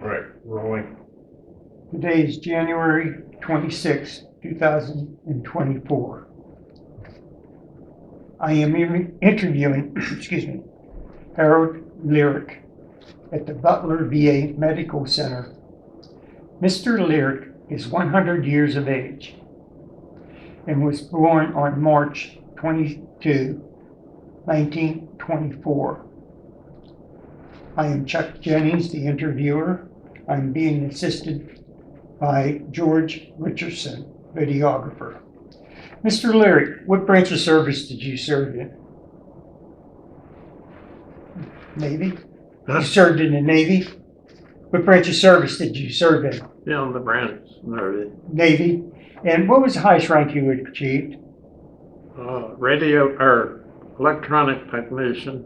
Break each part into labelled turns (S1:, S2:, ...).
S1: Right, rolling.
S2: Today is January 26, 2024. I am interviewing, excuse me, Harold Larric at the Butler VA Medical Center. Mr. Larric is 100 years of age and was born on March 22, 1924. I am Chuck Jennings, the interviewer. I'm being assisted by George Richardson, videographer. Mr. Larric, what branch of service did you serve in? Navy?
S1: Huh?
S2: You served in the Navy? What branch of service did you serve in?
S1: Yeah, the branch,
S2: Navy. And what was the highest rank you had achieved?
S1: radio or electronic technician,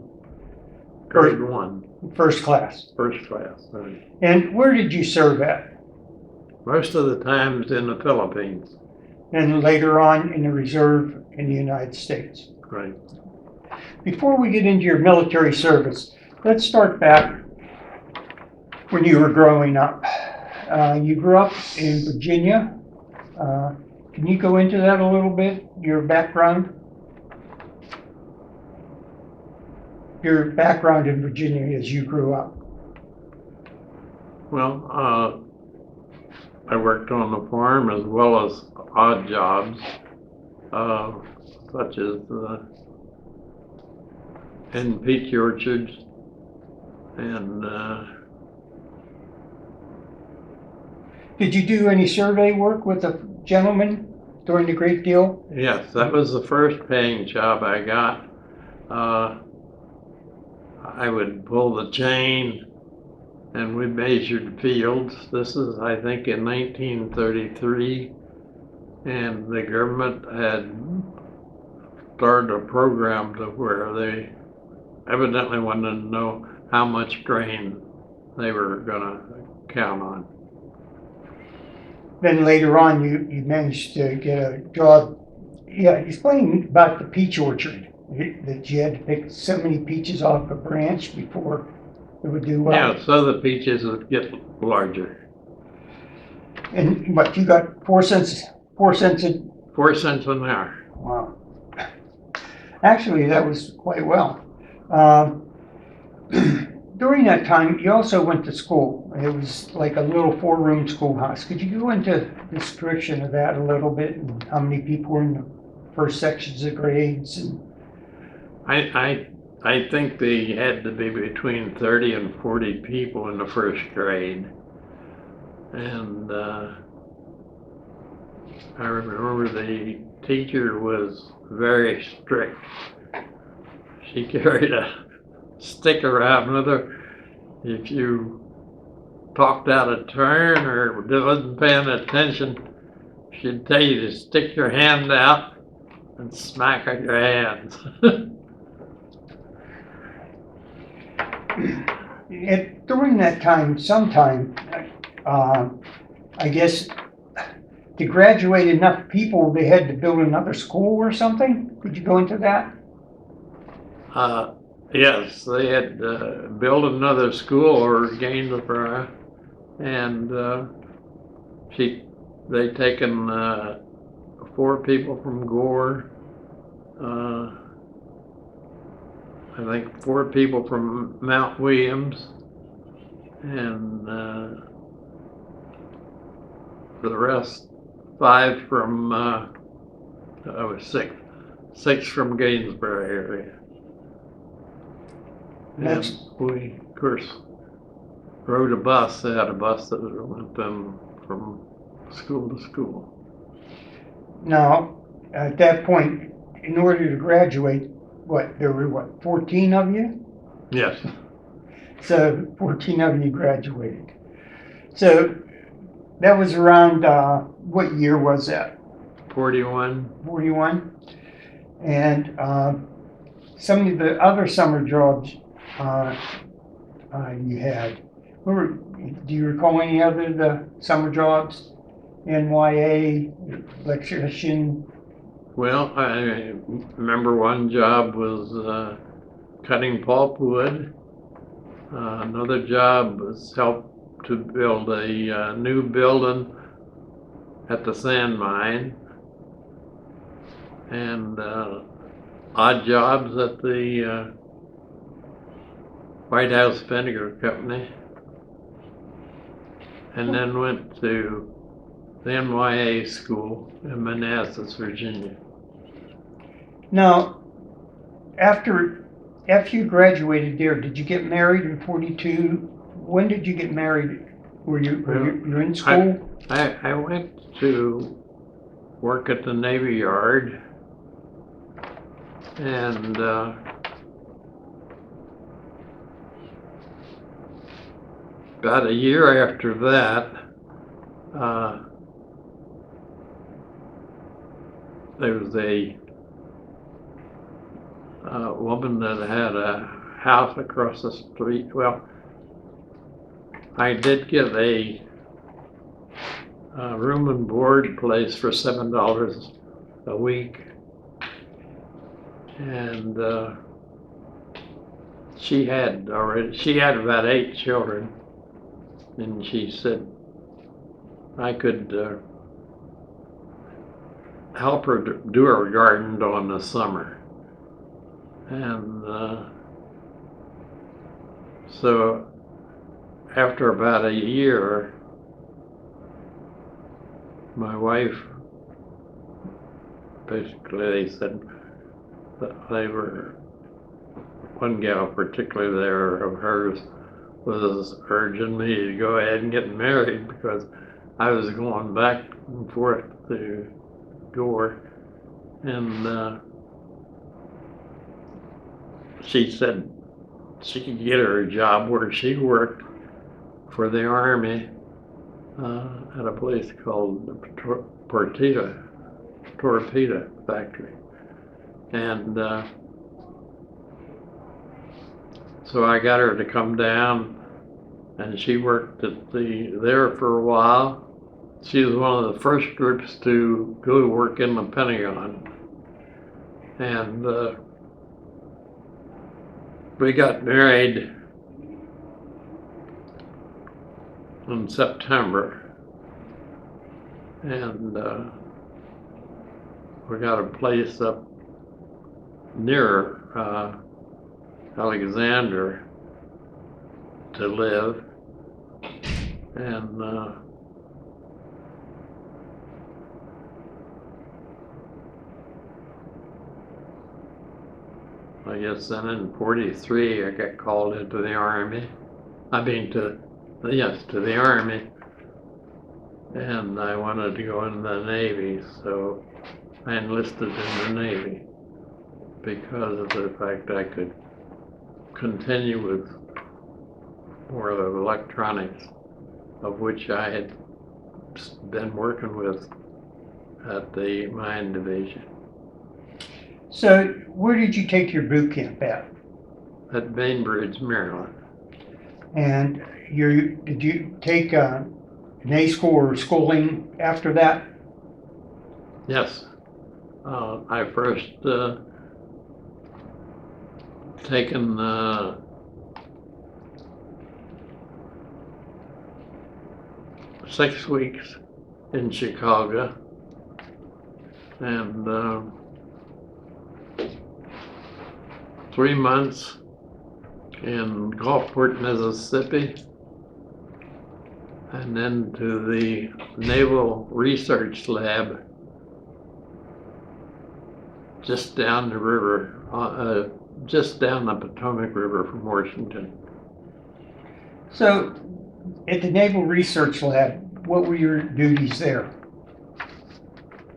S1: grade 1,
S2: First class.
S1: first class. Right.
S2: And where did you serve at?
S1: Most of the times in the Philippines.
S2: And later on in the reserve in the United States.
S1: Right.
S2: Before we get into your military service, let's start back when you were growing up. You grew up in Virginia. Can you go into that a little bit, your background? Your background in Virginia as you grew up.
S1: Well, I worked on the farm as well as odd jobs, such as in peach orchards and
S2: Did you do any survey work with a gentleman during the Great Deal?
S1: yes, that was the first paying job I got. I would pull the chain and we measured fields. This is, I think, in 1933, and the government had started a program to where they evidently wanted to know how much grain they were going to count on.
S2: Then later on, you managed to get a job. Yeah, explain about the peach orchard, that you had to pick so many peaches off a branch before it would do well.
S1: Yeah, so the peaches would get larger.
S2: And what, you got 4 cents? 4 cents a...
S1: 4 cents an hour.
S2: Wow. Actually, that was quite well. During that time, you also went to school. It was like a little 4-room schoolhouse. Could you go into description of that a little bit, and how many people were in the first sections of grades? And
S1: I think they had to be between 30 and 40 people in the first grade. And I remember the teacher was very strict. She carried a stick around with her. If you talked out of turn or wasn't paying attention, she'd tell you to stick your hand out and smack on your hands.
S2: During that time, sometime, I guess, to graduate enough people, they had to build another school or something? Could you go into that?
S1: Yes, they had built another school or Gainsborough, and they taken 4 people from Gore. I think 4 people from Mount Williams, and the rest 5 from 6 from Gainsborough area. And we, of course, rode a bus. They had a bus that went them from school to school.
S2: Now, at that point, in order to graduate, there were 14 of you?
S1: Yes.
S2: So 14 of you graduated. So that was around, what year was that?
S1: 41.
S2: 41. And some of the other summer jobs you had, do you recall any other the summer jobs? NYA, electrician?
S1: Well, I remember one job was cutting pulpwood. Another job was help to build a new building at the sand mine, and odd jobs at the White House Vinegar Company, and then went to the NYA school in Manassas, Virginia.
S2: Now, after you graduated there, did you get married in 42? When did you get married? Were you in school?
S1: I went to work at the Navy Yard, and about a year after that, there was a woman that had a house across the street. Well, I did get a room and board place for $7 a week, and she had about 8 children, and she said I could help her do her garden during the summer. And so after about a year, my wife, basically they said that they were, one gal particularly there of hers was urging me to go ahead and get married because I was going back and forth to Gore, and she said she could get her a job where she worked for the Army at a place called the Torpedo Factory. And so I got her to come down, and she worked at there for a while. She was one of the first groups to go to work in the Pentagon. And we got married in September, and we got a place up near Alexander to live, and I guess then in 43 I got called into the Army. To the Army, and I wanted to go in the Navy, so I enlisted in the Navy because of the fact I could continue with more of the electronics, of which I had been working with at the mine division.
S2: So where did you take your boot camp at?
S1: At Bainbridge, Maryland.
S2: And did you take an A school or schooling after that?
S1: Yes. I first taken 6 weeks in Chicago, and 3 months in Gulfport, Mississippi, and then to the Naval Research Lab just down the river, just down the Potomac River from Washington.
S2: So at the Naval Research Lab, what were your duties there?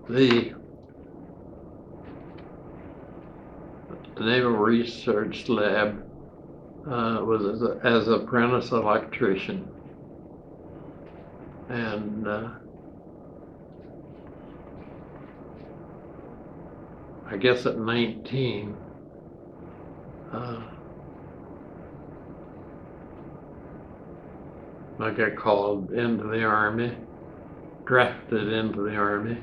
S1: The Naval Research Lab was as apprentice electrician, and I guess at 19 I got called into the Army, drafted into the Army,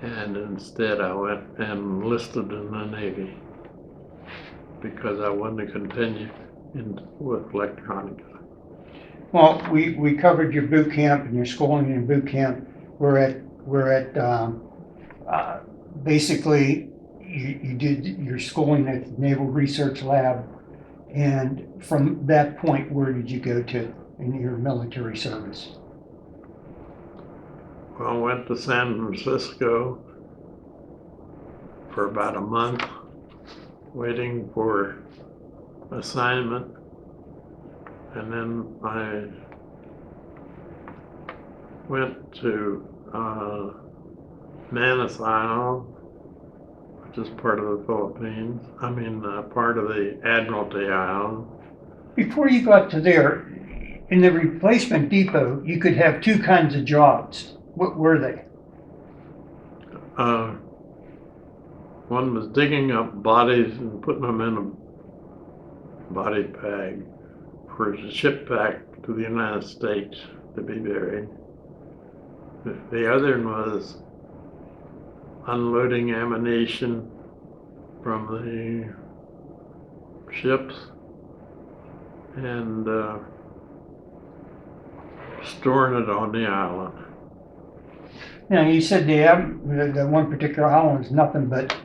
S1: and instead I went and enlisted in the Navy because I wanted to continue with electronics.
S2: Well, we covered your boot camp and your schooling in boot camp. We're at basically you did your schooling at the Naval Research Lab, and from that point, where did you go to in your military service?
S1: Well, I went to San Francisco for about a month, waiting for assignment, and then I went to Manus Island, which is part of the Philippines. I mean, part of the Admiralty Island.
S2: Before you got to there, in the replacement depot, you could have two kinds of jobs. What were they?
S1: One was digging up bodies and putting them in a body bag for a ship back to the United States to be buried. The other one was unloading ammunition from the ships and storing it on the island.
S2: Now, you said the one particular island was nothing but,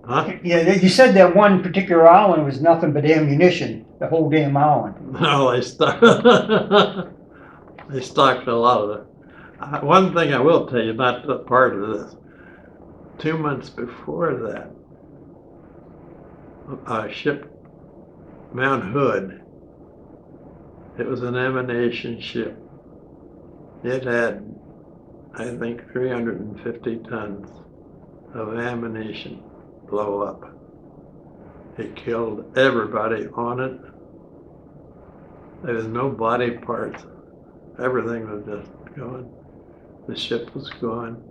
S1: Huh?
S2: yeah, you said that one particular island was nothing but ammunition, the whole damn island.
S1: No, they stocked a lot of it. One thing I will tell you, not the part of this, 2 months before that, a ship, Mount Hood, it was an ammunition ship. It had, I think, 350 tons of ammunition blow up. It killed everybody on it. There was no body parts. Everything was just gone. The ship was gone.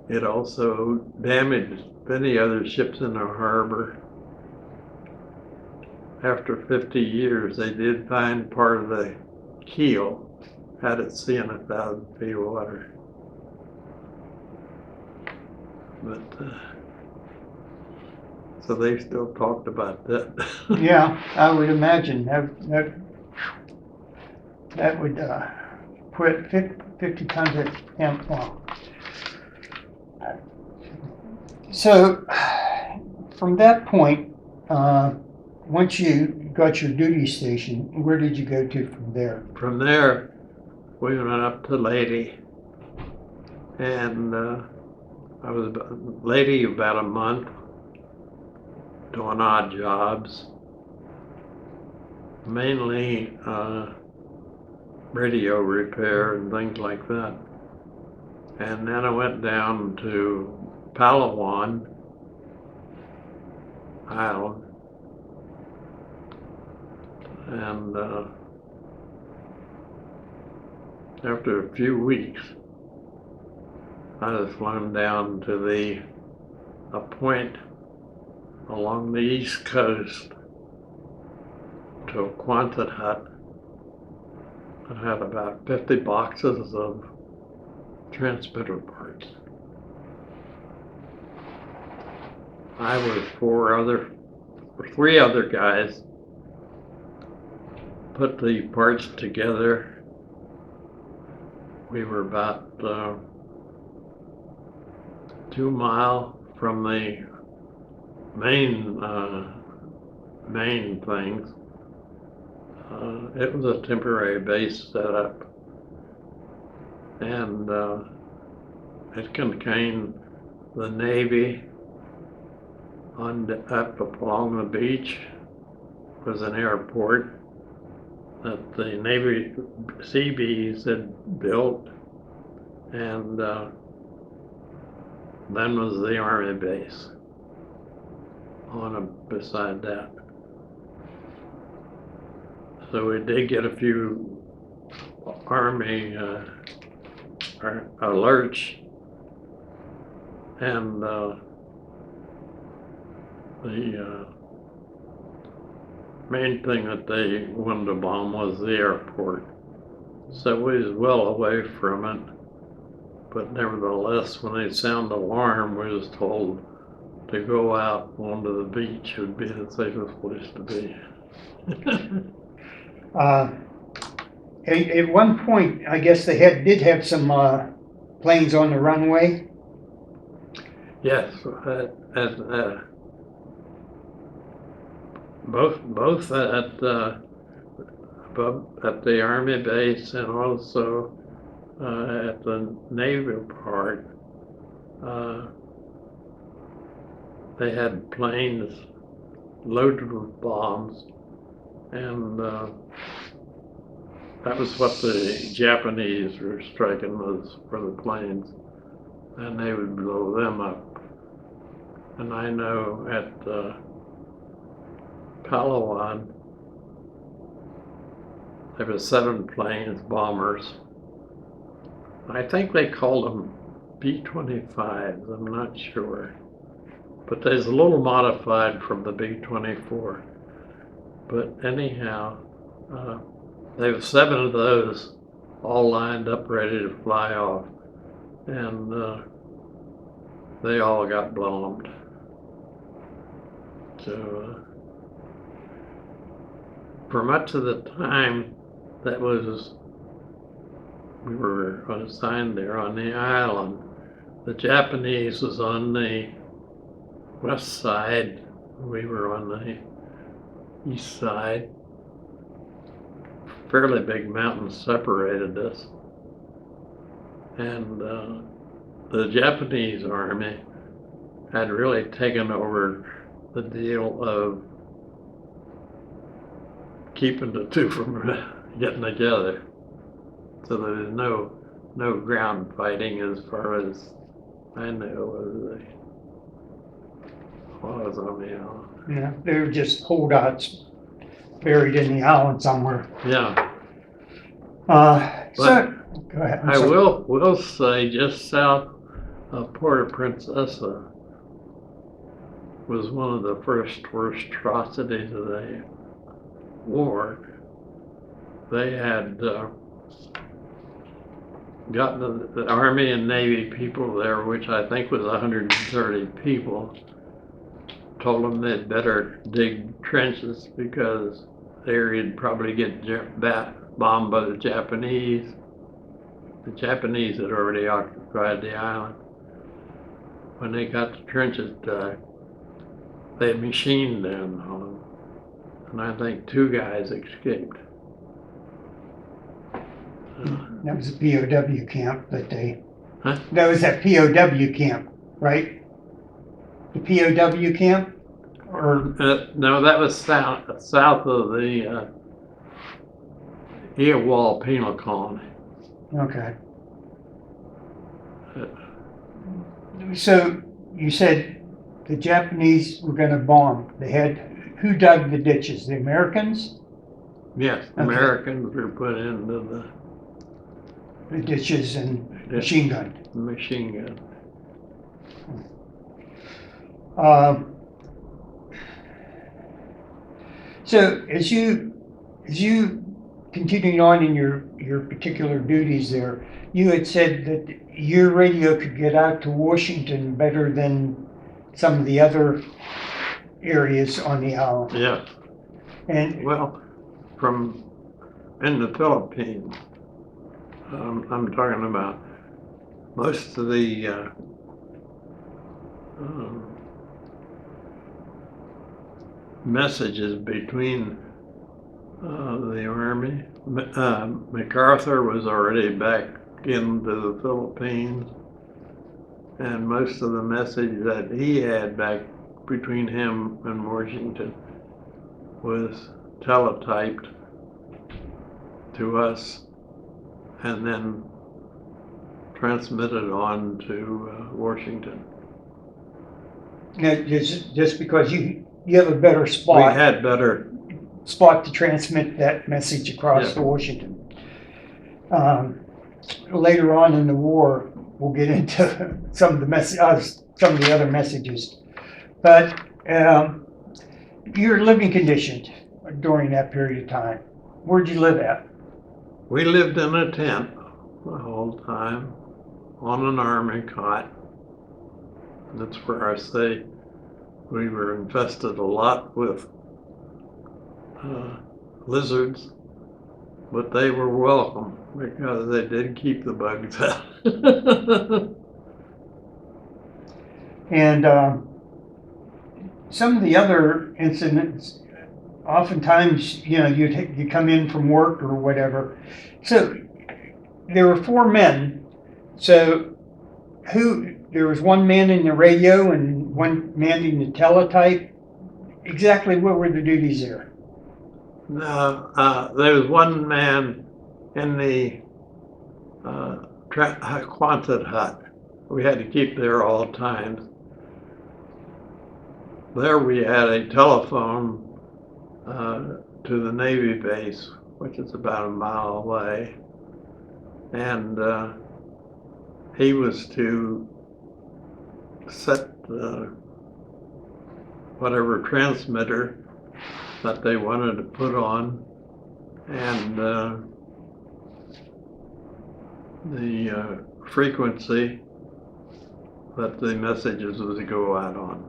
S1: It also damaged many other ships in the harbor. After 50 years, they did find part of the keel had it seeing 1,000 feet of water. But so they still talked about that.
S2: Yeah, I would imagine that would put 50 tons of hemp. Well, so from that point, once you got your duty station, where did you go to from there?
S1: From there, we went up to Lady, and I was Lady about a month, doing odd jobs, mainly radio repair and things like that. And then I went down to Palawan Island, and after a few weeks, I was flown down to a point along the east coast to a Quonset hut. I had about 50 boxes of transmitter parts. I was three other guys put the parts together. We were about 2 miles from the main things. It was a temporary base setup, and it contained the Navy. Up along the beach was an airport that the Navy Seabees had built, and then was the Army base beside that. So we did get a few Army alerts, and the main thing that they wanted to bomb was the airport. So we was well away from it, but nevertheless, when they sound the alarm, we was told to go out onto the beach. It would be the safest place to be.
S2: At one point, I guess they did have some planes on the runway.
S1: Yes, both at the Army base and also at the Navy part. They had planes loaded with bombs, and that was what the Japanese were striking was for the planes, and they would blow them up. And I know at Palawan, there were 7 planes, bombers. I think they called them B-25s, I'm not sure. But there's a little modified from the B-24. But anyhow, there were 7 of those all lined up ready to fly off. And they all got blown. So for much of the time that we were assigned there on the island, the Japanese was on the west side, we were on the east side. Fairly big mountains separated us. And the Japanese army had really taken over the deal of keeping the two from getting together. So there was no ground fighting as far as I know was on the island.
S2: Yeah, they were just holdouts buried in the island somewhere.
S1: Yeah.
S2: So go ahead.
S1: I will say just south of Port-au-Princesa was one of the first worst atrocities of the war. They had gotten the Army and Navy people there, which I think was 130 people, told them they'd better dig trenches because they'd probably get bombed by the Japanese. The Japanese had already occupied the island. When they got the trenches dug, they machined them on them, and I think 2 guys escaped.
S2: That was a POW camp that they.
S1: Huh?
S2: That was that POW camp, right? The POW camp, or
S1: No, that was south of the Eowal Penal Colony.
S2: okay. So you said the Japanese were going to bomb. Who dug the ditches? The Americans?
S1: Yes,
S2: Okay.
S1: Americans were put into
S2: The ditches and machine gun.
S1: the machine gun.
S2: So as you continued on in your particular duties there, you had said that your radio could get out to Washington better than some of the other areas on the island.
S1: Yes.
S2: And
S1: Well, from in the Philippines, I'm talking about most of the messages between the Army. MacArthur was already back into the Philippines, and most of the message that he had back between him and Washington was teletyped to us and then transmitted on to Washington.
S2: just because you have a better spot.
S1: We had better
S2: spot to transmit that message across to Washington. Later on in the war, we'll get into some of the other messages. But your living conditions during that period of time, where'd you live at?
S1: We lived in a tent the whole time on an army cot. That's where I say we were infested a lot with lizards, but they were welcome because they did keep the bugs out.
S2: And some of the other incidents, oftentimes, you come in from work or whatever. So there were 4 men. So there was one man in the radio and one man in the teletype. Exactly what were the duties there?
S1: No, there was one man in the Quonset hut. We had to keep there all times. There we had a telephone to the Navy base, which is about a mile away. And he was to set whatever transmitter that they wanted to put on, and the frequency that the messages was to go out on.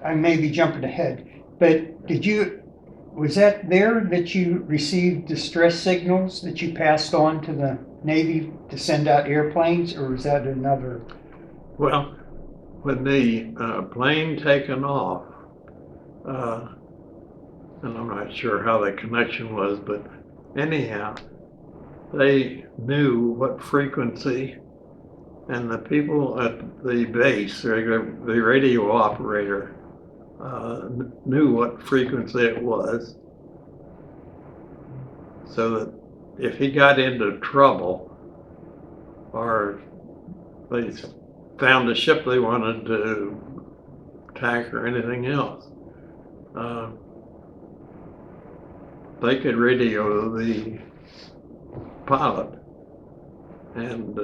S2: I may be jumping ahead, but was that there that you received distress signals that you passed on to the Navy to send out airplanes, or was that another?
S1: Well, when the plane taken off, and I'm not sure how the connection was, but anyhow, they knew what frequency, and the people at the base, the radio operator, knew what frequency it was, so that if he got into trouble or they found a ship they wanted to attack or anything else, they could radio the pilot and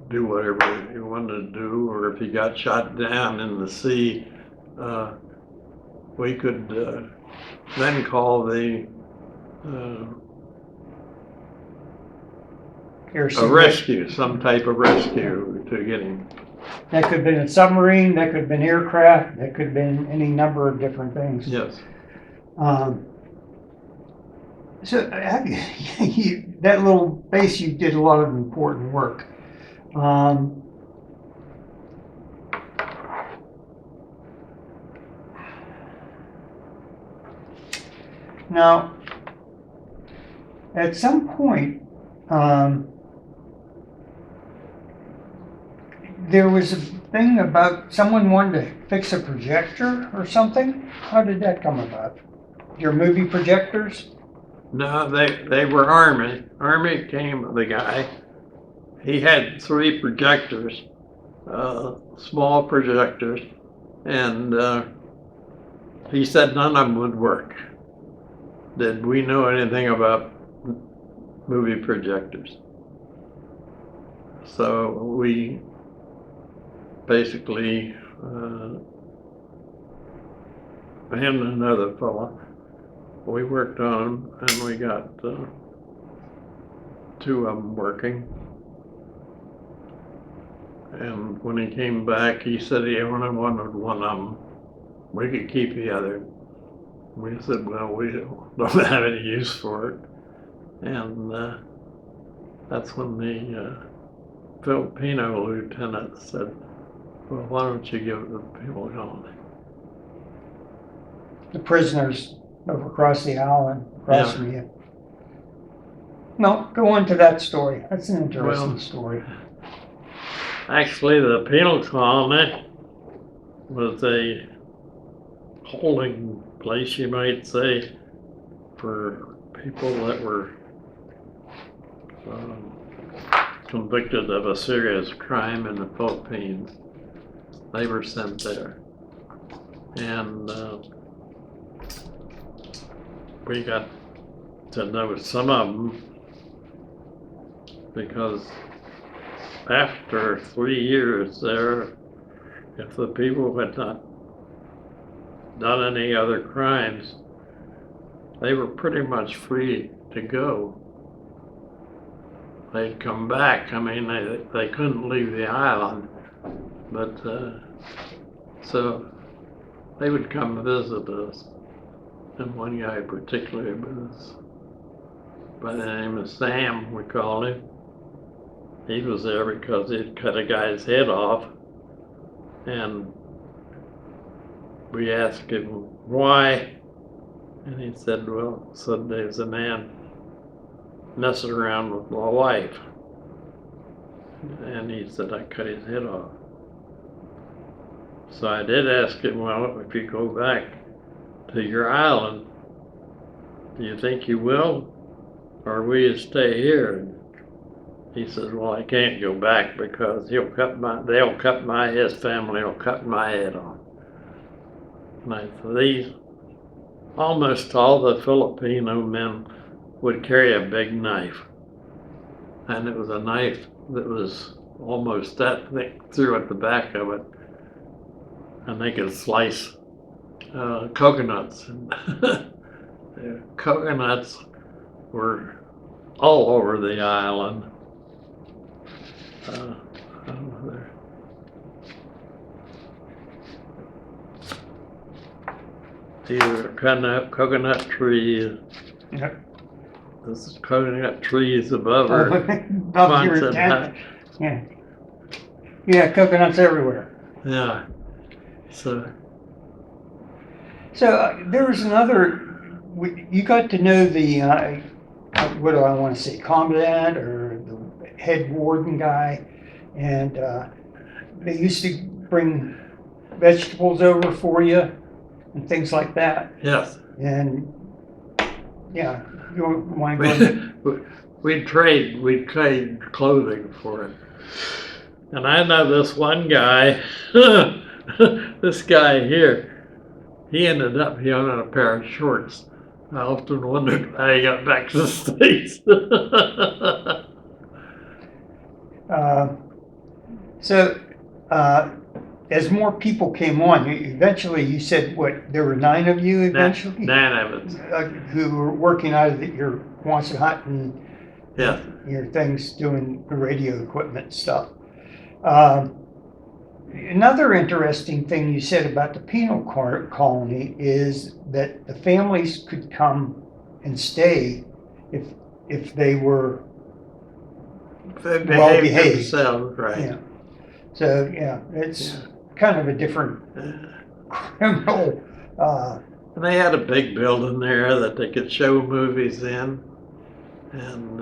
S1: do whatever he wanted to do, or if he got shot down in the sea, we could then call the a rescue, some type of rescue to get him.
S2: That could have been a submarine, that could have been aircraft, that could have been any number of different things.
S1: Yes.
S2: So that little base, you did a lot of important work. Now, at some point, there was a thing about someone wanted to fix a projector or something. How did that come about? Your movie projectors?
S1: No, they were Army. Army came, the guy. He had 3 projectors, small projectors, and he said none of them would work. Did we know anything about movie projectors? So we basically and another fella, we worked on them, and we got 2 of them working. And when he came back, he said he only wanted one of them. We could keep the other. We said, well, we don't have any use for it. And that's when the Filipino lieutenant said, well, why don't you give it to the people going?
S2: The prisoners over across the aisle across from you. No, go on to that story. That's an interesting story.
S1: Actually, the penal colony was a holding place, you might say, for people that were convicted of a serious crime in the Philippines. They were sent there. And we got to know some of them because after 3 years there, if the people had not done any other crimes, they were pretty much free to go. They'd come back. I mean, they couldn't leave the island, but so they would come visit us. And one guy particularly was by the name of Sam, we called him. He was there because he'd cut a guy's head off. And we asked him why. And he said, well, there's a man messing around with my wife. And he said, I cut his head off. So I did ask him, well, if you go back to your island, do you think you will? Or will you stay here? And he says, well, I can't go back because his family will cut my head off. And I said, almost all the Filipino men would carry a big knife. And it was a knife that was almost that thick through at the back of it. And they could slice coconuts. The coconuts were all over the island. Either coconut trees.
S2: Yep.
S1: This is coconut trees above her.
S2: Above your tent. Yeah. Yeah, coconuts everywhere.
S1: Yeah. So
S2: there was another. You got to know the what do I want to say, commandant or the head warden guy, and they used to bring vegetables over for you and things like that.
S1: yes,
S2: And yeah, you want to go into
S1: we'd trade clothing for it. And I know this one guy, this guy here, he ended up owning a pair of shorts. I often wondered how he got back to the States.
S2: as more people came on, eventually you said, what, there were 9 of you eventually?
S1: 9 of us.
S2: Who were working out of your Quonset hut and
S1: Yeah.
S2: your things, doing the radio equipment stuff. Another interesting thing you said about the penal colony is that the families could come and stay if they were
S1: They
S2: well behaved.
S1: themselves, right.
S2: Yeah. So yeah, it's kind of a different criminal.
S1: And they had a big building there that they could show movies in, and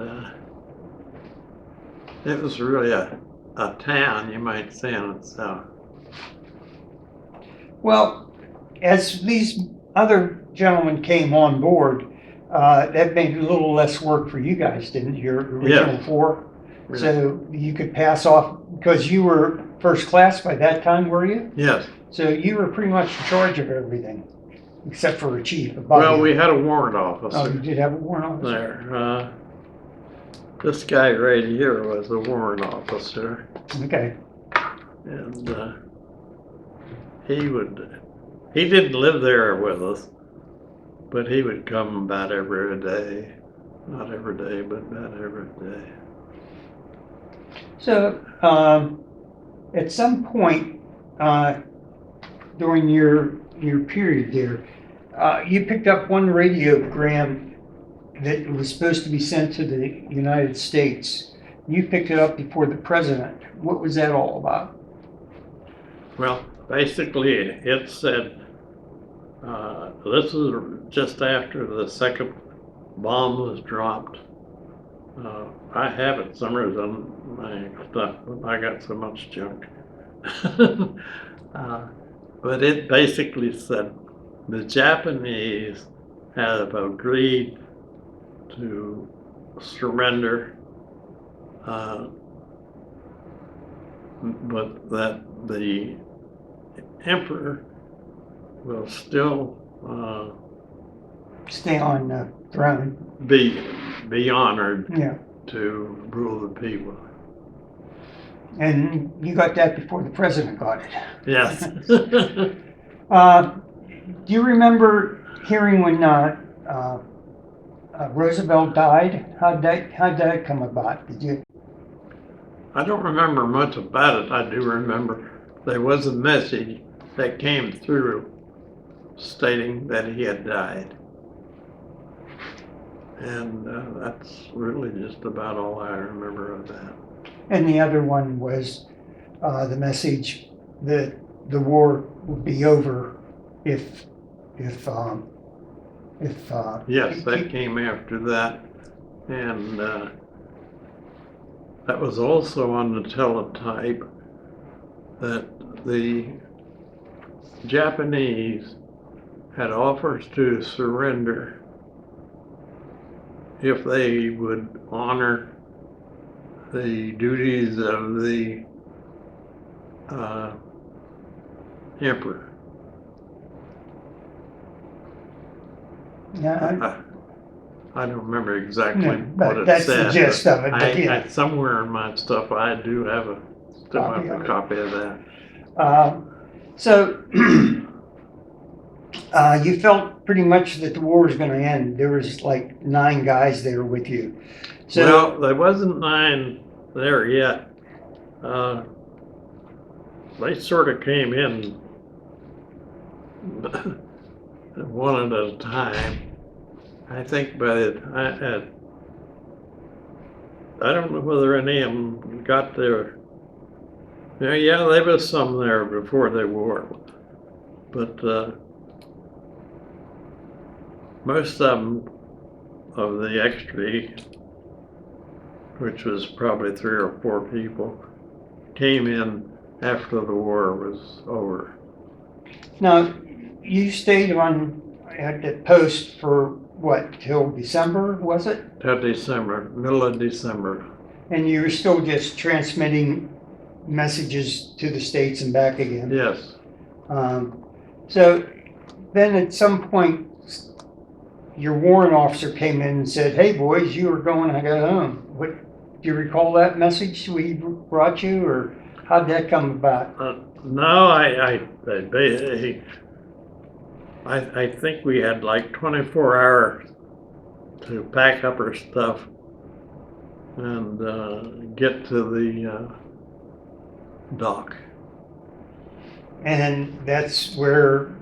S1: it was really a town, you might say, in itself.
S2: Well, as these other gentlemen came on board, that made a little less work for you guys, didn't it? Your original 4?
S1: Really.
S2: So you could pass off, because you were first class by that time, were you?
S1: Yes.
S2: So you were pretty much in charge of everything, except for a chief.
S1: Well, we had a warrant officer.
S2: Oh, you did have a warrant officer?
S1: There. This guy right here was a warrant officer,
S2: Okay.
S1: and he didn't live there with us, but he would come about every day. Not every day, but about every day.
S2: So, at some point during your period there, you picked up one radiogram that was supposed to be sent to the United States. You picked it up before the president. What was that all about?
S1: Well, basically, it said, this is just after the second bomb was dropped. I have it somewhere on my stuff, but I got so much junk. But it basically said the Japanese have agreed to surrender, but that the emperor will still
S2: Stay on the throne.
S1: be honored
S2: Yeah.
S1: to rule the people.
S2: And you got that before the president got it.
S1: Yes.
S2: Do you remember hearing when Roosevelt died? How'd that come about? Did you?
S1: I don't remember much about it. I do remember there was a message that came through stating that he had died. And that's really just about all I remember of that.
S2: And the other one was the message that the war would be over if
S1: Yes, that came after that. And that was also on the teletype that the Japanese had offers to surrender if they would honor the duties of the emperor.
S2: Yeah,
S1: I don't remember exactly
S2: no,
S1: what
S2: but
S1: it
S2: that's
S1: said.
S2: the gist of it. But yeah,
S1: Somewhere in my stuff, I do have a copy of that.
S2: So you felt pretty much that the war was going to end. There was like 9 guys there with you. So,
S1: well, there wasn't 9 there yet. They sort of came in one at a time. I think by the I don't know whether any of them got there. Yeah, there was some there before the war, but most of them, of the extra, which was probably 3 or 4 people, came in after the war was over.
S2: now you stayed on at the post for what, till December, was it?
S1: Till December, middle of December.
S2: And you were still just transmitting messages to the States and back again?
S1: Yes.
S2: So then at some point, your warrant officer came in and said, "Hey boys, you are going to go home." What, do you recall that message we brought you, or how'd that come about?
S1: No, I think we had like 24 hours to pack up our stuff and get to the dock.
S2: And that's where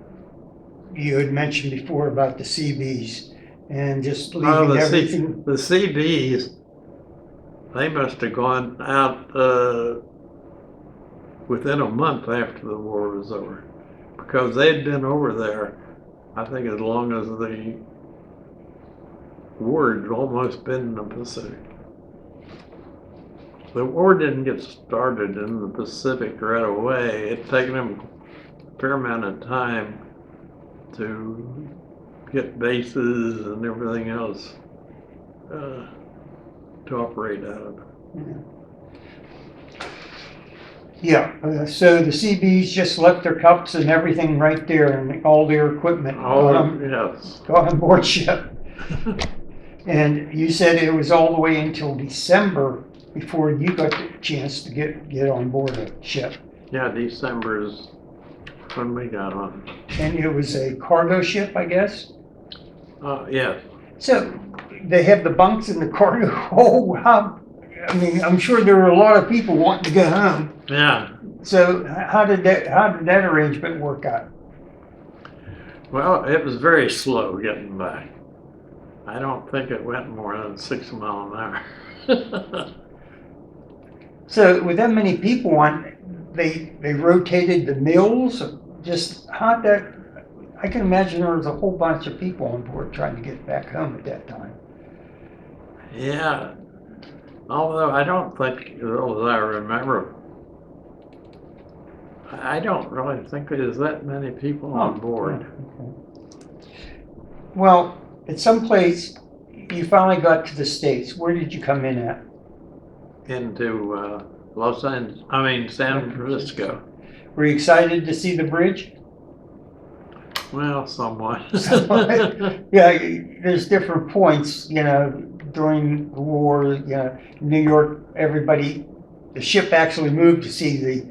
S2: you had mentioned before about the CBs and just leaving everything.
S1: The CBs, they must have gone out within a month after the war was over, because they'd been over there, I think, as long as the war had almost been in the Pacific. The war didn't get started in the Pacific right away. It taken them a fair amount of time to get bases and everything else to operate out of.
S2: Yeah, so the CBs just left their cups and everything right there, and all their equipment
S1: Yes.
S2: got on board ship. And you said it was all the way until December before you got the chance to get on board a ship.
S1: Yeah, December is when we got on.
S2: And it was a cargo ship, I guess?
S1: Yes.
S2: So they have the bunks in the cargo hold. I mean, I'm sure there were a lot of people wanting to go home.
S1: Yeah.
S2: So how did that arrangement work out?
S1: Well, it was very slow getting back. I don't think it went more than 6 miles an hour.
S2: So with that many people on, they rotated the mills. Just how that? I can imagine there was a whole bunch of people on board trying to get back home at that time.
S1: Yeah. Although I don't think, as well as I remember, I don't really think there's that many people on board.
S2: Okay. Well, at some place, you finally got to the States. Where did you come in at?
S1: Into San Francisco.
S2: Were you excited to see the bridge?
S1: Well, somewhat.
S2: Yeah, there's different points, during the war, New York, the ship actually moved to see the,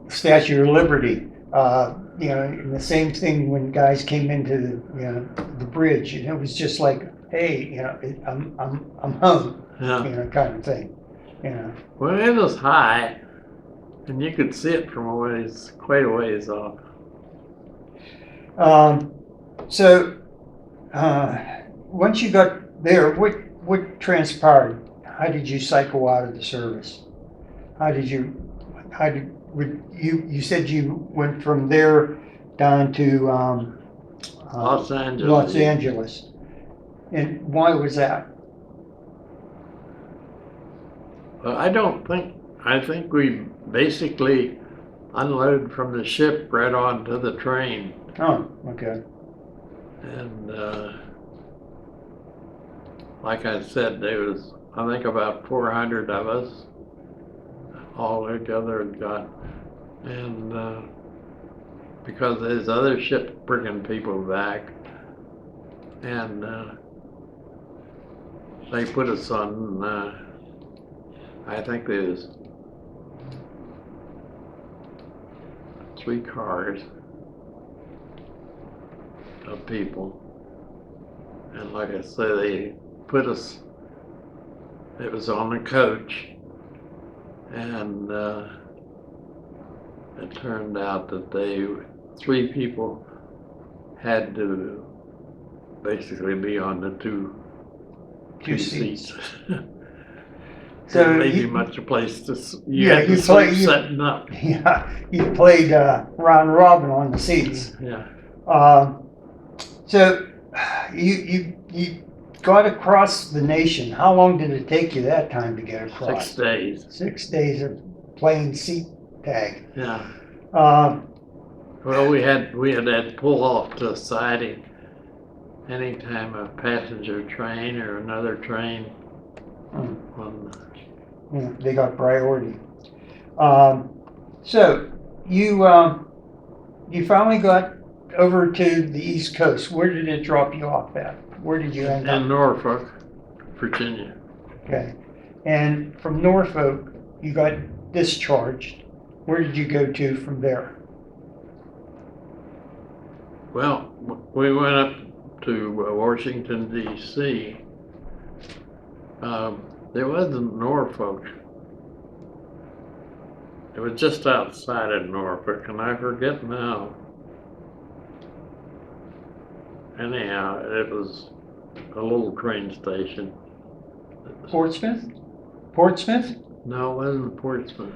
S2: Statue of Liberty. And the same thing when guys came into the bridge, and it was just like, hey, I'm home,
S1: Yeah.
S2: kind of thing,
S1: Well, it was high, and you could see it from quite a ways off.
S2: So, once you got there, what transpired? How did you cycle out of the service? How did you, you said you went from there down to,
S1: Los Angeles.
S2: Los Angeles. And why was that?
S1: Well, I think we basically unloaded from the ship right onto the train.
S2: Oh, okay.
S1: And like I said, there was, I think, about 400 of us all together had got. And because there's other ships bringing people back, and they put us on, I think there's 3 cars of people. And like I say, they put us, it was on a coach, and it turned out that 3 people had to basically be on the two seats.
S2: So
S1: Didn't leave
S2: you-
S1: you much a place to, you
S2: Yeah,
S1: had to
S2: you
S1: sleep
S2: play- you-
S1: setting up.
S2: Yeah, you played round robin on the seats.
S1: Yeah,
S2: So you got across the nation. How long did it take you that time to get across?
S1: 6 days.
S2: 6 days of playing seat tag.
S1: Yeah.
S2: Um,
S1: Well, we had to pull off to a siding anytime a passenger train or another train on.
S2: they got priority. So you finally got over to the East Coast. Where did it drop you off at? Where did you end
S1: In
S2: up?
S1: Norfolk, Virginia.
S2: Okay. And from Norfolk, you got discharged. Where did you go to from there?
S1: Well, we went up to Washington, D.C. There wasn't Norfolk. It was just outside of Norfolk, and I forget now. Anyhow, it was a little train station.
S2: Portsmouth? Portsmouth?
S1: No, it wasn't Portsmouth.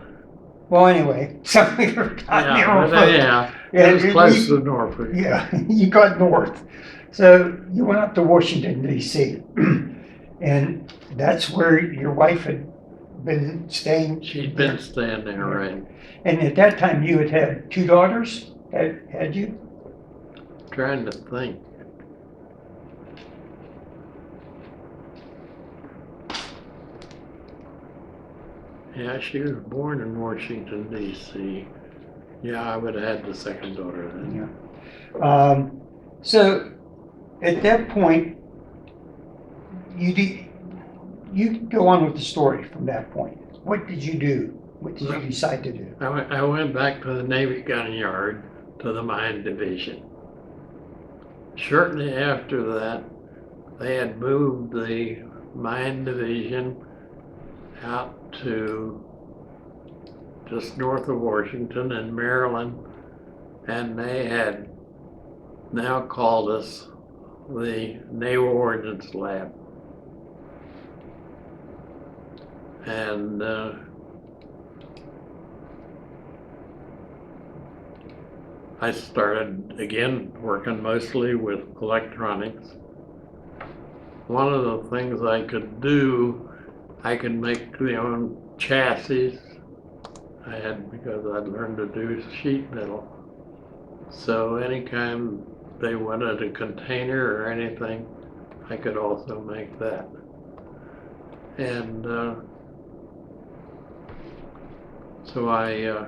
S2: Well, anyway, something
S1: Yeah,
S2: near
S1: but
S2: Norfolk.
S1: anyhow,
S2: Yeah,
S1: it was
S2: you-
S1: close to Norfolk.
S2: Yeah, you got north. So you went up to Washington, D.C. And that's where your wife had been staying.
S1: She'd been staying there, right?
S2: And at that time, you had 2 daughters, had you?
S1: Trying to think. Yeah, she was born in Washington, D.C. Yeah, I would have had the second daughter then.
S2: Yeah. So at that point, you go on with the story from that point. What did you do? What did you decide to do?
S1: I went back to the Navy gun yard to the mine division. Shortly after that, they had moved the mine division out to just north of Washington in Maryland, and they had now called us the Naval Ordnance Lab. And I started again working mostly with electronics. One of the things I could do, I could make the own chassis. I had, because I'd learned to do sheet metal. So anytime they wanted a container or anything, I could also make that. And so I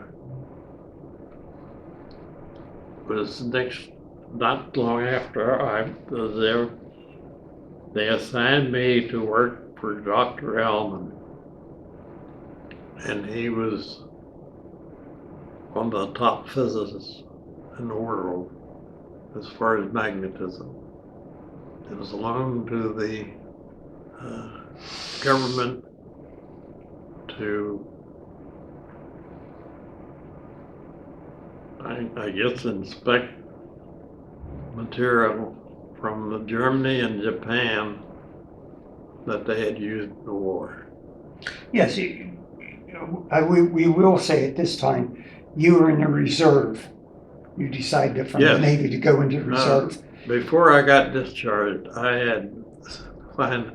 S1: was not long after I was there, they assigned me to work for Dr. Ellman. And he was one of the top physicists in the world as far as magnetism. It was loaned to the government to, I guess, inspect material from the Germany and Japan that they had used in the war.
S2: Yes, we will say at this time, you were in the reserve. You decided from the
S1: Yes.
S2: Navy to go into reserve.
S1: Before I got discharged, I had signed,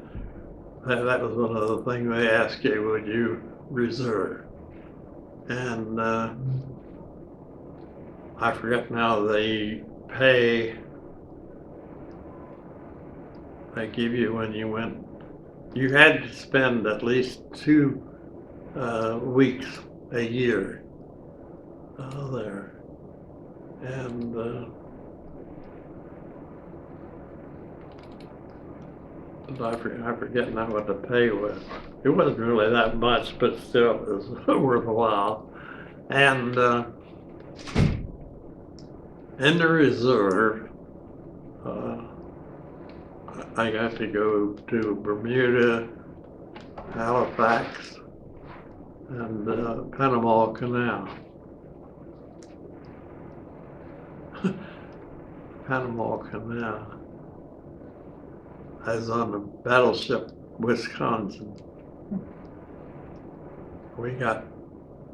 S1: that was one of the things they asked you, would you reserve? And I forget now, they pay, they give you when you went, you had to spend at least 2 weeks a year there. And but I forget now what the pay was. It wasn't really that much, but still it was worthwhile. And in the reserve, I got to go to Bermuda, Halifax, and Panama Canal. Panama Canal. I was on the battleship Wisconsin. We got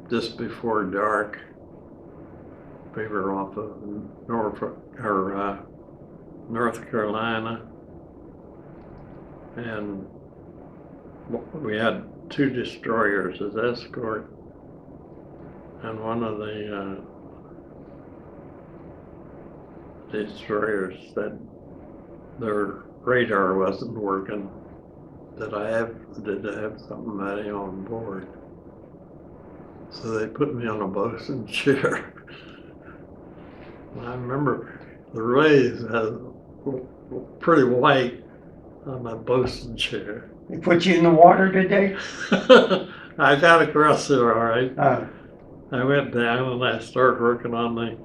S1: just before dark. We were off of North Carolina, and we had 2 destroyers as escort, and one of the destroyers said their radar wasn't working, that I did have somebody on board. So they put me on a bosun chair. And I remember the rays were pretty white on my bosun chair.
S2: They put you in the water today?
S1: I got across there all right.
S2: Uh,
S1: I went down and I started working on the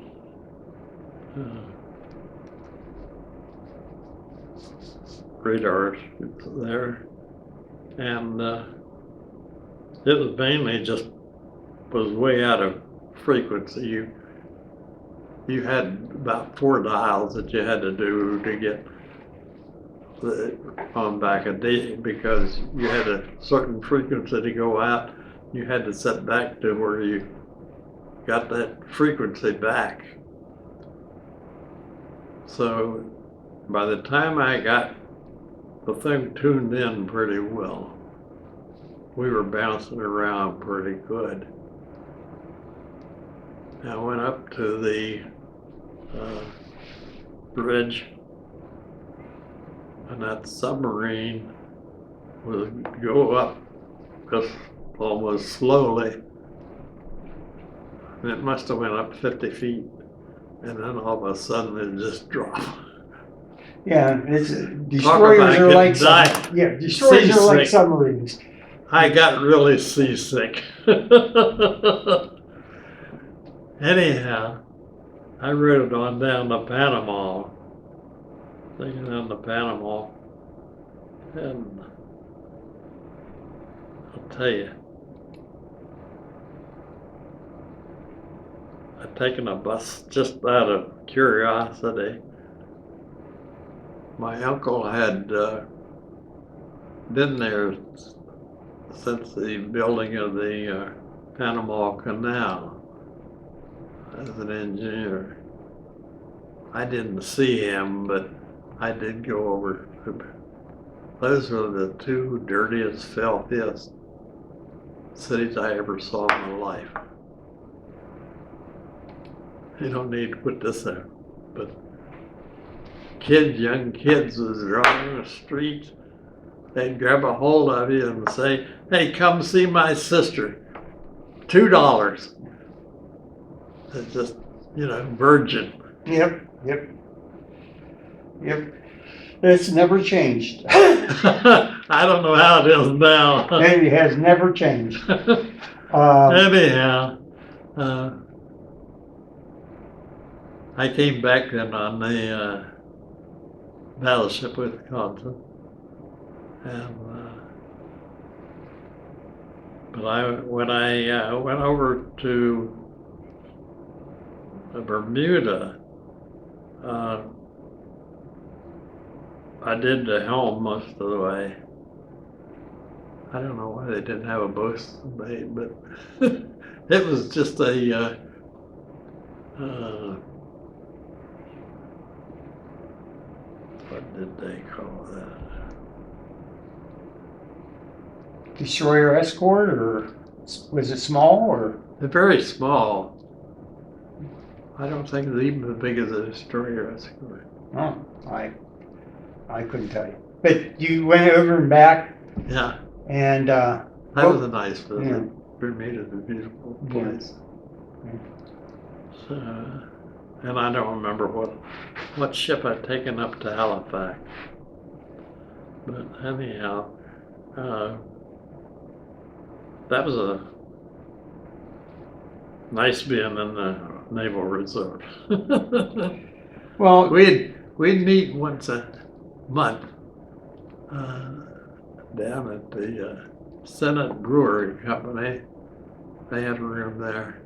S1: radars there, and it was mainly just was way out of frequency. You had about 4 dials that you had to do to get on back a day, because you had a certain frequency to go out. You had to set back to where you got that frequency back. So by the time I got the thing tuned in pretty well, we were bouncing around pretty good. I went up to the bridge, and that submarine would go up just almost slowly. And it must have went up 50 feet, and then all of a sudden it just dropped.
S2: yeah, destroyers are like destroyers are like submarines.
S1: I got really seasick. Anyhow, I rode on down to Panama, thinking down to Panama, and I'll tell you, I'd taken a bus just out of curiosity. My uncle had been there since the building of the Panama Canal as an engineer. I didn't see him, but I did go over. Those were the 2 dirtiest, filthiest cities I ever saw in my life. You don't need to put this there, but young kids was driving the streets. They'd grab a hold of you and say, "Hey, come see my sister. $2. It's just, virgin.
S2: Yep. It's never changed.
S1: I don't know how it is now.
S2: It has never changed.
S1: Anyhow, I came back then on the battleship Wisconsin, and but when I went over to Bermuda, I did the helm most of the way. I don't know why they didn't have a boost made, but it was just a what did they call that?
S2: Destroyer escort, or was it small, or?
S1: They're very small. I don't think it's even as big as a destroyer escort.
S2: Oh, I couldn't tell you. But you went over and back,
S1: Yeah,
S2: and
S1: that was a nice visit.
S2: yeah.
S1: Bermuda's a beautiful
S2: Yeah.
S1: place.
S2: Yeah.
S1: So, and I don't remember what ship I'd taken up to Halifax. But anyhow, that was a nice being in the Naval Reserve.
S2: Well,
S1: we'd meet once a month down at the Senate Brewery Company. They had a room there.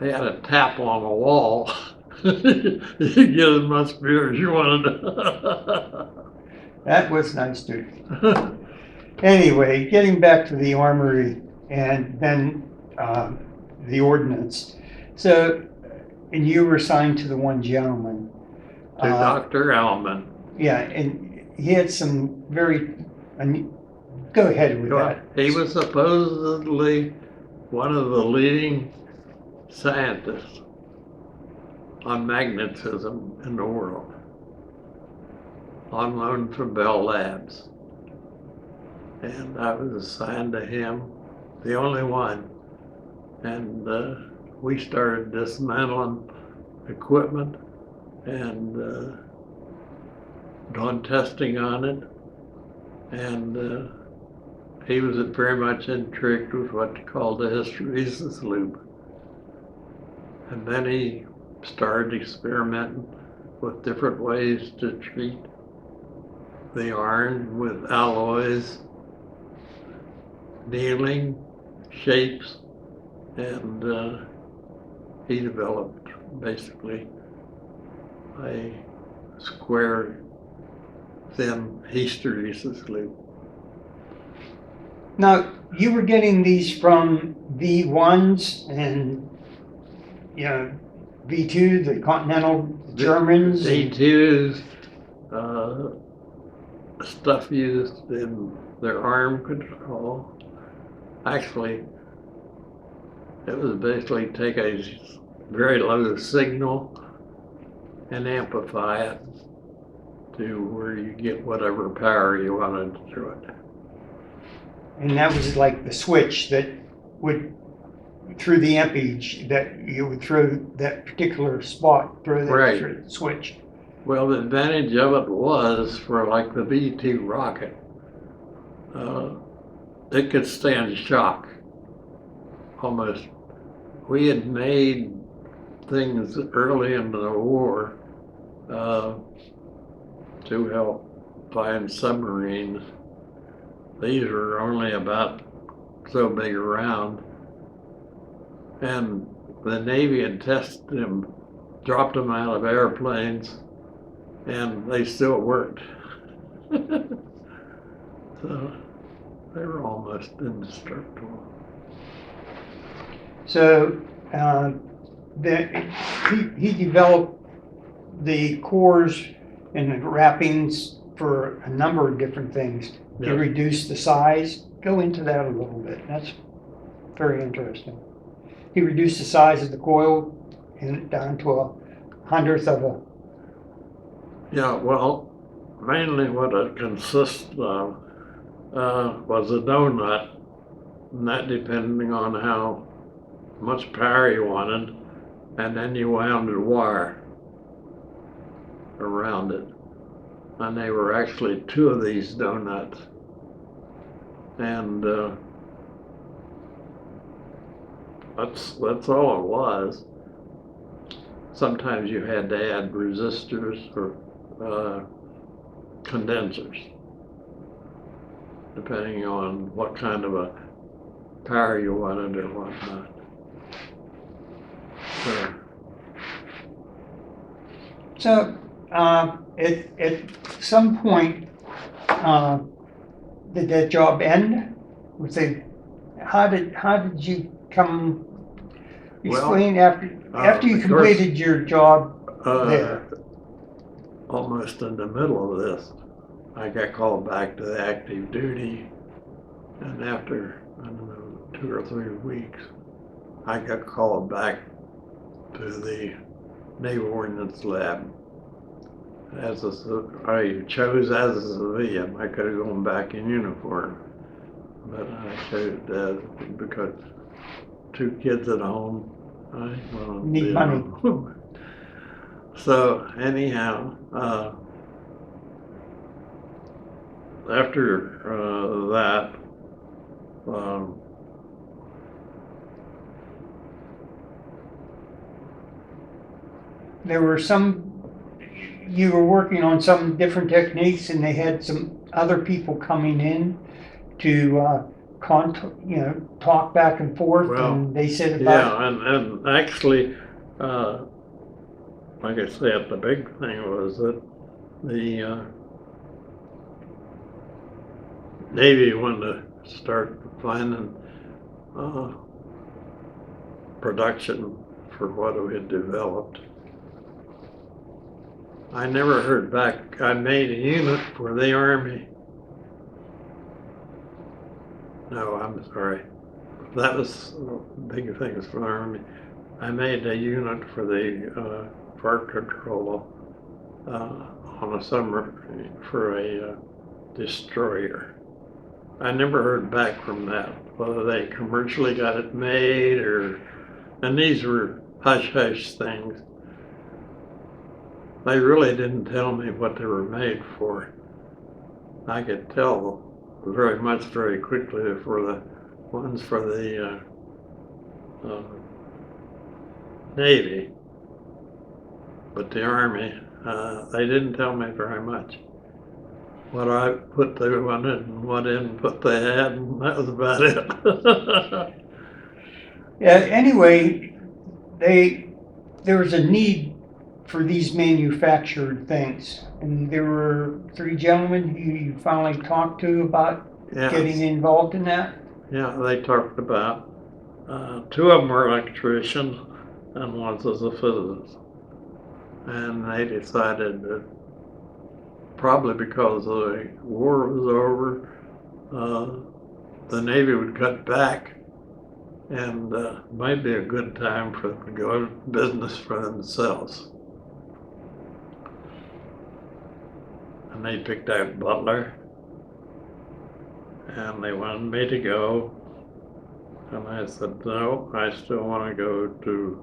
S1: They had a tap on the wall. You could get as much beer as you wanted.
S2: that was nice too. Anyway, getting back to the armory and then the ordnance. So, and you were assigned to the one gentleman.
S1: To Dr. Allman.
S2: Yeah, and he had some very. Go ahead with that.
S1: He was supposedly one of the leading scientists on magnetism in the world, on loan from Bell Labs. And I was assigned to him, the only one. And we started dismantling equipment and done testing on it. And he was very much intrigued with what's called the hysteresis loop. And then he started experimenting with different ways to treat the iron with alloys, needling, shapes, and he developed basically a square thin hysteresis loop.
S2: Now, you were getting these from V1s and, you know, V2, the Continental Germans.
S1: V2s, stuff used in their arm control. Actually, it was basically take a very low signal and amplify it to where you get whatever power you wanted through it.
S2: And that was like the switch that would, through the ampage, that you would throw that particular spot through that
S1: Right.
S2: switch.
S1: Well, the advantage of it was for like the V2 rocket, it could stand shock almost. We had made things early into the war to help find submarines. These were only about so big around, and the Navy had tested them, dropped them out of airplanes, and they still worked. So they were almost indestructible.
S2: So he developed the cores and the wrappings for a number of different things. He
S1: Yeah.
S2: reduced the size. Go into that a little bit. That's very interesting. He reduced the size of the coil and down to 1/100th of a.
S1: Yeah, well, mainly what it consists of was a donut, and that depending on how much power you wanted, and then you wound a wire around it. And they were actually two of these donuts. And that's all it was. Sometimes you had to add resistors or condensers, depending on what kind of a power you wanted or whatnot. So,
S2: So At some point, did that job end? Was it, how did you come, explain after you
S1: of course,
S2: completed your job there?
S1: almost in the middle of this, I got called back to the active duty, and after, I don't know, 2 or 3 weeks, I got called back to the Naval Ordnance Lab. I chose as a civilian. I could have gone back in uniform, but I chose because 2 kids at home, I wanted to
S2: Need
S1: be
S2: money.
S1: home. So anyhow, after that,
S2: There were you were working on some different techniques and they had some other people coming in to talk back and forth,
S1: well,
S2: and they said about,
S1: yeah, and actually, like I said, the big thing was that the Navy wanted to start finding production for what we had developed. I never heard back. I made a unit for the Army. No, I'm sorry. That was big things for the Army. I made a unit for the fire control on a submarine for a destroyer. I never heard back from that, whether they commercially got it made and these were hush-hush things. They really didn't tell me what they were made for. I could tell very quickly for the ones for the Navy, but the Army, they didn't tell me very much. What I put they wanted and what input they had, and that was about it.
S2: yeah, anyway, there was a need for these manufactured things. And there were 3 gentlemen who you finally talked to about getting
S1: Yes.
S2: involved in that.
S1: Yeah, they talked about 2 of them were electricians and one was a physicist. And they decided that probably because the war was over, the Navy would cut back and might be a good time for them to go to business for themselves. And they picked out Butler, and they wanted me to go. And I said, no, I still want to go to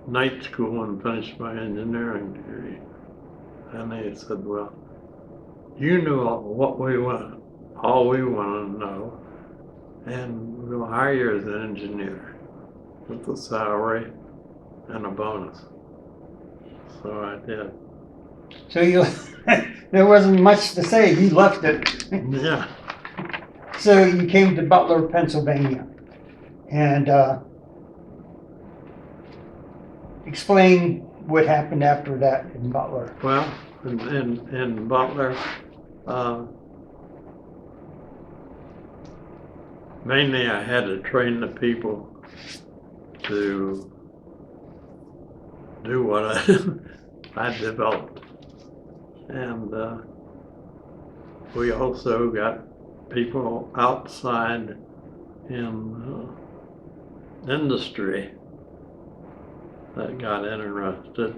S1: night school and finish my engineering degree. And they said, well, you know what we want, all we want to know, and we'll hire you as an engineer with a salary and a bonus. So I did.
S2: So you, there wasn't much to say. You left it.
S1: Yeah.
S2: So you came to Butler, Pennsylvania, and explain what happened after that in Butler.
S1: Well, in Butler, mainly I had to train the people to do what I developed. And we also got people outside in industry that got interested.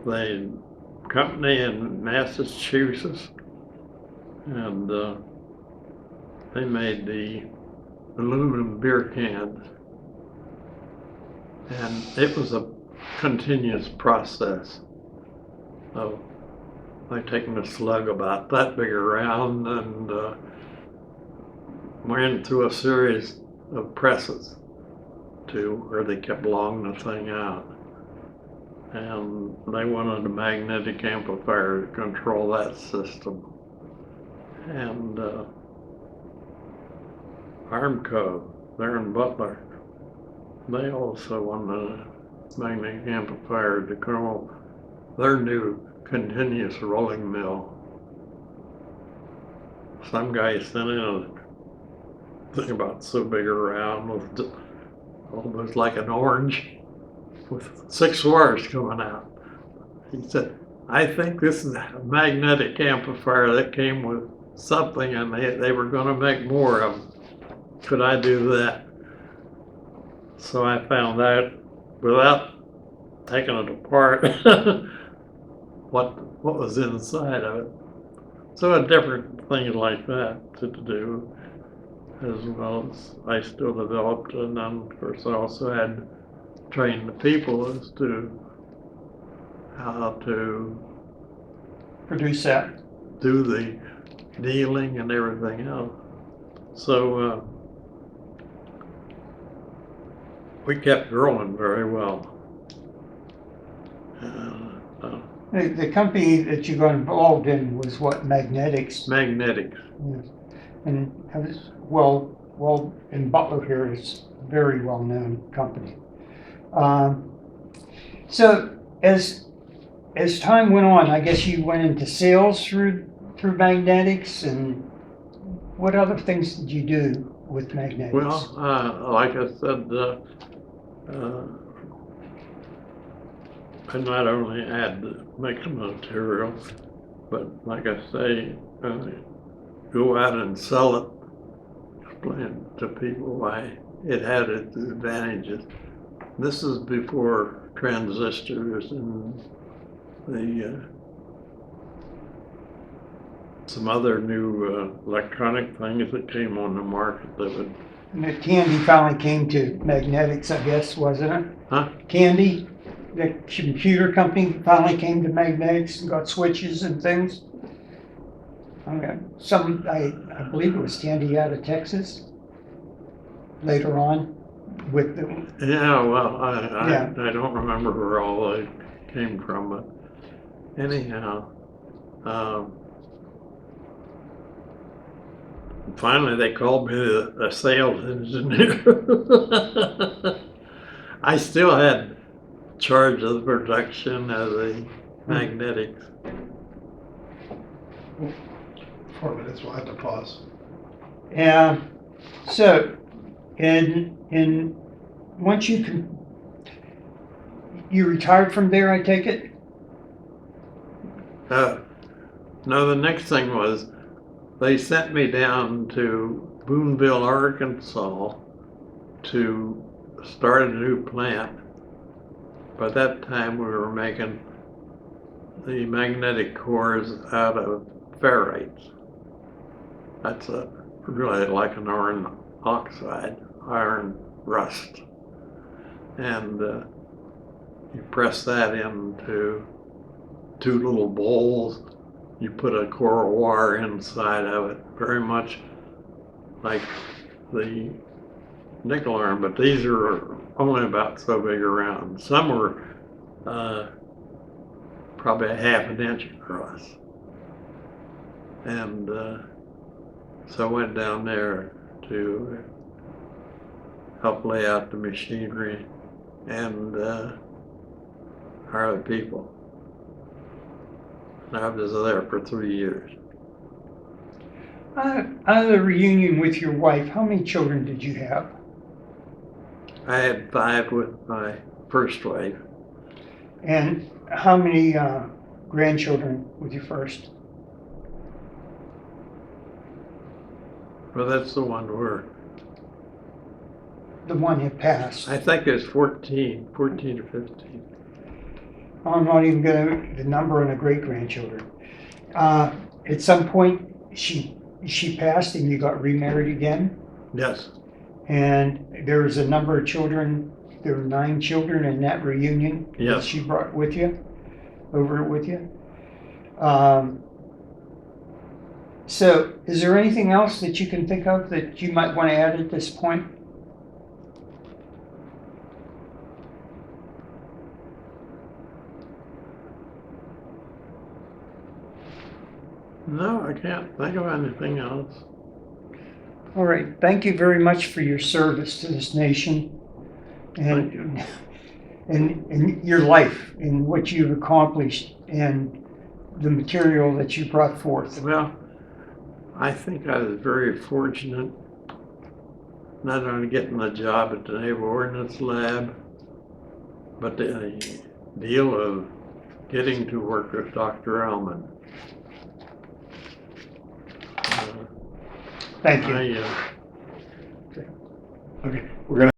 S1: The company in Massachusetts, and they made the aluminum beer cans, and it was a continuous process of like taking a slug about that big around and went through a series of presses to where they kept blowing the thing out. And they wanted a magnetic amplifier to control that system. And Armco, there in Butler, they also on the magnetic amplifier to call their new continuous rolling mill. Some guy sent in a thing about so big around with almost like an orange with 6 wires coming out. He said, I think this is a magnetic amplifier that came with something and they were going to make more of them. Could I do that? So I found out without taking it apart what was inside of it. So a different thing like that to do, as well as I still developed, and then of course I also had to train the people as to how to
S2: Produce that.
S1: do the dealing and everything else. So we kept growing very well.
S2: The company that you got involved in was what, Magnetics?
S1: Magnetics.
S2: Yes. And it was, well, in Butler here, it's a very well-known company. So as time went on, I guess you went into sales through Magnetics, and what other things did you do with Magnetics?
S1: Well, like I said, I not only had to make the material, but like I say, go out and sell it, explain to people why it had its advantages. This is before transistors and the some other new electronic things that came on the market that would.
S2: And the Tandy finally came to Magnetics, I guess, wasn't it?
S1: Huh?
S2: Tandy, the computer company, finally came to Magnetics and got switches and things. I believe it was Tandy out of Texas later on with the.
S1: Yeah, well,
S2: Yeah.
S1: I don't remember where all they came from, but anyhow, finally they called me the sales engineer. I still had charge of the production of the magnetics.
S3: 4 minutes, we'll have to pause.
S2: Yeah. So, and once you retired from there, I take it?
S1: No, the next thing was they sent me down to Boonville, Arkansas to start a new plant. By that time we were making the magnetic cores out of ferrites. That's really like an iron oxide, iron rust. And you press that into 2 little bowls. You put a core wire inside of it, very much like the nickel iron, but these are only about so big around. Some were probably a half an inch across. And so I went down there to help lay out the machinery and hire the people. And I was there for 3 years.
S2: Out of the reunion with your wife, how many children did you have?
S1: I had 5 with my first wife.
S2: And how many grandchildren with your first?
S1: Well, that's the one where
S2: The one that passed.
S1: I think it's 14 or 15.
S2: I'm not even going to the number on the great grandchildren. At some point, she passed and you got remarried again.
S1: Yes.
S2: And there was a number of children. There were 9 children in that reunion that
S1: Yes.
S2: she brought with you, over with you. So, is there anything else that you can think of that you might want to add at this point?
S1: No, I can't think of anything else.
S2: All right. Thank you very much for your service to this nation.
S1: Thank you.
S2: and your life and what you've accomplished and the material that you brought forth.
S1: Well, I think I was very fortunate not only getting the job at the Naval Ordnance Lab, but the deal of getting to work with Dr. Elman.
S2: Thank you.
S1: I,
S3: Okay, we're gonna